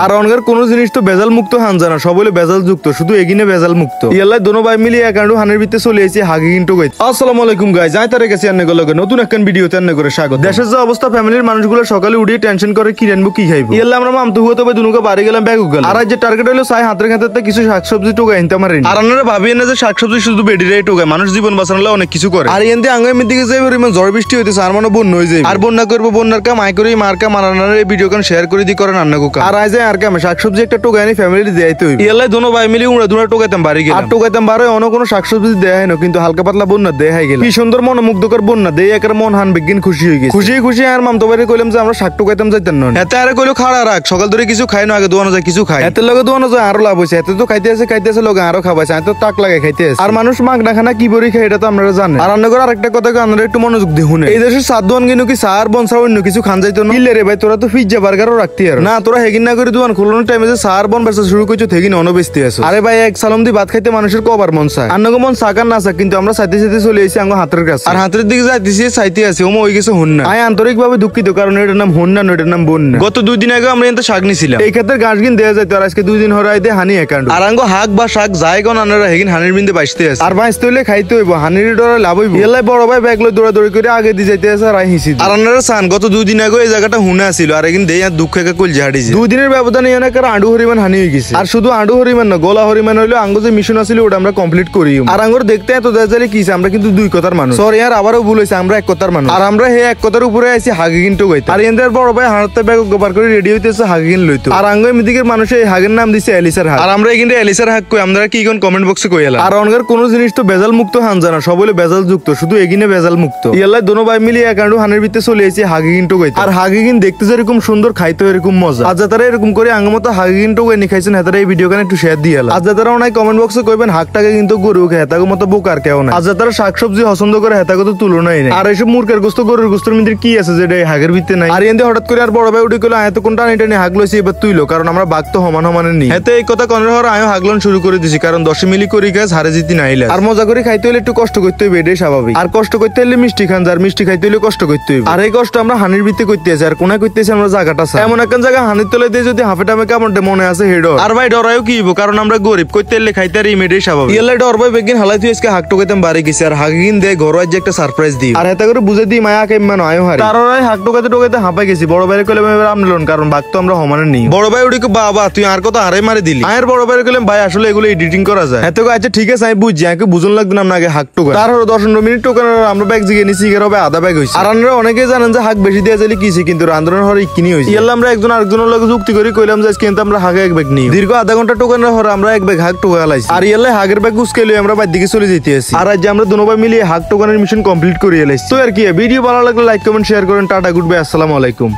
আর অনগার কোন জিনিস তো বেজাল মুক্ত হান জানা সব হলো বেজাল যুক্ত শুধু এগিনে বেজাল মুক্ত ইয়াল্লাই দোনো ভাই মিলে একাউন্ট হানের ভিতরে চলে এসেছি হাগি কিন্তু গাইতে। আসসালামু আলাইকুম গাইস, যাই তারে কাছে আন্নে গলগে নতুন একখান ভিডিওতে আন্নে করে স্বাগত। দেশের যে অবস্থা ফ্যামিলির মানুষগুলো সকালে উঠে টেনশন করে কি রানবো কি খাইবো। ইয়াল্লাই আমরা মামতু হতো ভাই দুনুকে বাড়ি গেলাম ব্যাগ গেল। আর আজ যে টার্গেট হলো সাই হাতের খাতে কিছু শাকসবজি টোকা আনতে পারেন। আর আপনারা ভাবিয়েন না যে শাকসবজি শুধু বেডিরাই টোকায়, মানুষ জীবন বাঁচানোর অনেক কিছু করে। আর এনতে আঙ্গামের দিকে যাই পরিমাণ ঝড় বৃষ্টি হইতেছে আর মানে বন্যা হয়ে যায়। আর বন্যা করবো বন্যার কাম আয় করে মার্কা মারানোর এই ভিডিও কান শেয়ার করে দি করেন রান্না কোকা। আর আজ আর কাম শাকসবজি একটা টোকা আনি ফ্যামিলি দেয়াইতে হইবে। ইয়াল্লাই দোনো ভাই মিলে উড়া দুরা টোকাইতাম বাড়ি গেলাম। আর টোকাইতাম বারে অন্য কোনো শাকসবজি দেয়া হয় না, কিন্তু হালকা পাতলা বন্যা দেয়া হয়ে গেল। কি সুন্দর মনোমুগ্ধকর বন্যা দেয় একের মন হান বিজ্ঞান খুশি হয়ে গেছে। খুশি আর মামতো ভাইরে কইলাম যে আমরা শাক টোকাইতাম যাইতাম না। এতে আরে কইলো খাড়া রাখ সকাল ধরে কিছু খাই না, আগে দোয়ানো যায় কিছু খাই। এতে লগে দোয়ানো যায় আরো লাভ হইছে। এতে তো খাইতে আছে লগে আরো খাবাইছে, এত টাক লাগে খাইতে আছে। আর মানুষ মাগ না খানা কি বড়ি খায় এটা তো আপনারা জানেন। আর রান্না করে আরেকটা কথা আপনারা একটু মনোযোগ দেখুন, এই দেশের সাত দোয়ান কিন্তু কি সার বনসা অন্য কিছু খান যাইতো না। ইলে রে ভাই তোরা তো পিজ্জা বার্গারও রাখতি আর না, তোরা হেগিন না করে দোয়ান খোলানোর টাইমে যে সার বন ব্যবসা শুরু করছো থেগিন অনবেস্তি আছে। আরে ভাই এক সালাম দি ভাত খাইতে মানুষের কবার মন চায়, আন্নগো মন সাকার না চায়, কিন্তু আমরা সাইতে সাইতে চলে এসেছি আঙ্গো হাতের কাছে। আর হাতের দিকে যাইতেছি সাইতে আছে ওমো ওই গেছে হন্না। আয় আন্তরিক ভাবে দুঃখিত, কারণ এটার নাম হন্না না, এটার নাম বন্যা। গত 2 দিন আগে আমরা এতে শাক নিছিলাম, এই ক্ষেত্রে গাছ গিন দেয়া যাইতো। আর আজকে 2 দিন হরাই দে হানি একাউন্ট। আর আঙ্গো হাক বা শাক যায়গন আনারা হেগিন হানির বিন্দে বাইসতে আছে। আর বাইসতে হইলে খাইতে হইব, হানির ডরে লাভ হইব। এলাই বড় ভাই ব্যাগ লই দৌড়াদৌড়ি করে আগে দি যাইতে আছে আর হিসি। আর আনারা সান গত 2 দিন আগে এই জায়গাটা হুনা ছিল, আর এগিন দেই আর দুঃখে কল ঝাড়িছে। 2 দিনের ব্যবধানে অনেক আর আডু হরিমান হানি হয়ে গেছে। আর শুধু আডু হরিমান না, গোলা হরিমান হইলো আঙ্গো যে মিশন আছিল ওটা আমরা কমপ্লিট করি। আর আঙ্গোর দেখতে এত দেজালে কিছে, আমরা কিন্তু 2 কথার মানুষ। সরি আর আবারও ভুল হইছে, আমরা এক কথার মানুষ। আর আমরা হে এক কথার উপরে আইছি হাগি কিন্তু গাইতে। আর এন্দের বড় ভাই হাতে ব্যাগ গোবার করে রেডি হইতেছে হাগিন লইতো। আর আঙ্গো এমিদিকের মানুষ এই হাগের নাম দিছে এলিসার হাগ। আর আমরা এখানে এলিসার হাগ কই, আমরা কি কোন কমেন্ট বক্সে কইলা। আর অনগার কোন জিনিস তো বেজাল মুক্ত হান জানা সব হলো বেজাল যুক্ত শুধু এগিনে বেজাল মুক্ত। ইয়াল্লাই দোনো ভাই মিলে একাউন্ট হানের ভিতরে চলে এসেছি হাগি কিন্তু গাইতে। আর হাগি কিন দেখতে যেরকম সুন্দর খাইতে এরকম মজা। আজ তারা এরকম করে আঙ্গ মতো হাগি কিন্তু গাইনি খাইছেন, হেতারা এই ভিডিও কানে একটু শেয়ার দিয়ে এলা। আজ তারা অনেক কমেন্ট বক্সে কইবেন হাগটাকে কিন্তু গরু খায়, হেতাগো মতো বোকার কেউ না। আজ তারা শাকসবজি পছন্দ করে, হেতাগো তো তুলনাই নাই। আর এইসব মূর্খের গোস্ত গরুর গোস্তের মধ্যে কি আছে যেটা হাগের ভিতরে নাই। আর এন্ডে হঠাৎ করে আর বড় ভাই উঠে কইলো এত কোনটা এটা নিয়ে হাগ লইছি এবার তুইলো, কারণ আমরা বাঘ তো সমান সমানের নি। এতে এই কথা কনের হওয়ার আয়ো হাগলন শুরু করে দিছি, কারণ 10 মিলি করি গাছ হারে জিতি নাইলা। আর মজা করে খাইতে হলে একটু কষ্ট করতে হইবে, এটাই স্বাভাবিক। আর কষ্ট করতে হলে মিষ্টি খান, যার মিষ্টি খাইতে হলে কষ্ট করতে হইবে। আর এই কষ্ট আমরা হানির ভিতরে করতে আছি, আর কোনায় করতেছি আমরা জায়গাটা এমন একখান জায়গা হানির তলে দিয়ে যদি হাফে টামে কামড় মনে আছে হেড। আর ভাই ডরাইও কি হইব, কারণ আমরা গরিব করতে হলে খাইতে আর ইমেডেই স্বাভাবিক। ইয়ালাই ডর ভাই বেগিন হালাই তুই আজকে হাক টোকাইতাম বাড়ি গেছি। আর হাগিন দে ঘর আজ একটা সারপ্রাইজ দিই। আর এত করে বুঝে দিই মায়া কেমন আয়ো হারি। তার হাক টোকাইতে হাঁপাই গেছি। বড় ভাইরে কইলাম এবার আমলন, কারণ বাঘ তো আমরা সমানের নি। বড় ভাই উড়ি বাবা তুই আর কত আরে মারি দিলি। আয়ের বড় ভাইরে কইলাম ভাই আসলে এগুলো এডিটিং করা যায়। এত আচ্ছা ঠিক আছে আমি বুঝছি, আগে বুঝন লাগবে না আমরা আগে হাক টোকা। তার 10-15 মিনিট টোকানোর আমরা ব্যাগ জিগে নিছি, এর হবে আধা ব্যাগ হইছে। আর আপনারা অনেকেই জানেন যে হাক বেশি দেয়া যাইলে কিছে, কিন্তু রান্দ্রন হরে কিনি হইছে। ইয়াল্লা আমরা একজন আরেকজনের লগে যুক্তি করি কইলাম যে কিন্তু আমরা হাগে এক ব্যাগ নিই। দীর্ঘ আধা ঘন্টা টোকানোর হরে আমরা এক ব্যাগ হাক টোকা লাইছি। আর ইয়াল্লা হাগের ব্যাগ উস্কাইলে আমরা বাইর দিকে চলে যেতে আছি। আর আজ আমরা দুনো ভাই মিলে হাক টোকানোর মিশন কমপ্লিট করে এলাইছি। তো আর কি ভিডিও ভালো লাগলে লাইক কমেন্ট শেয়ার করেন। টাটা গুড বাই, আসসালামু আলাইকুম।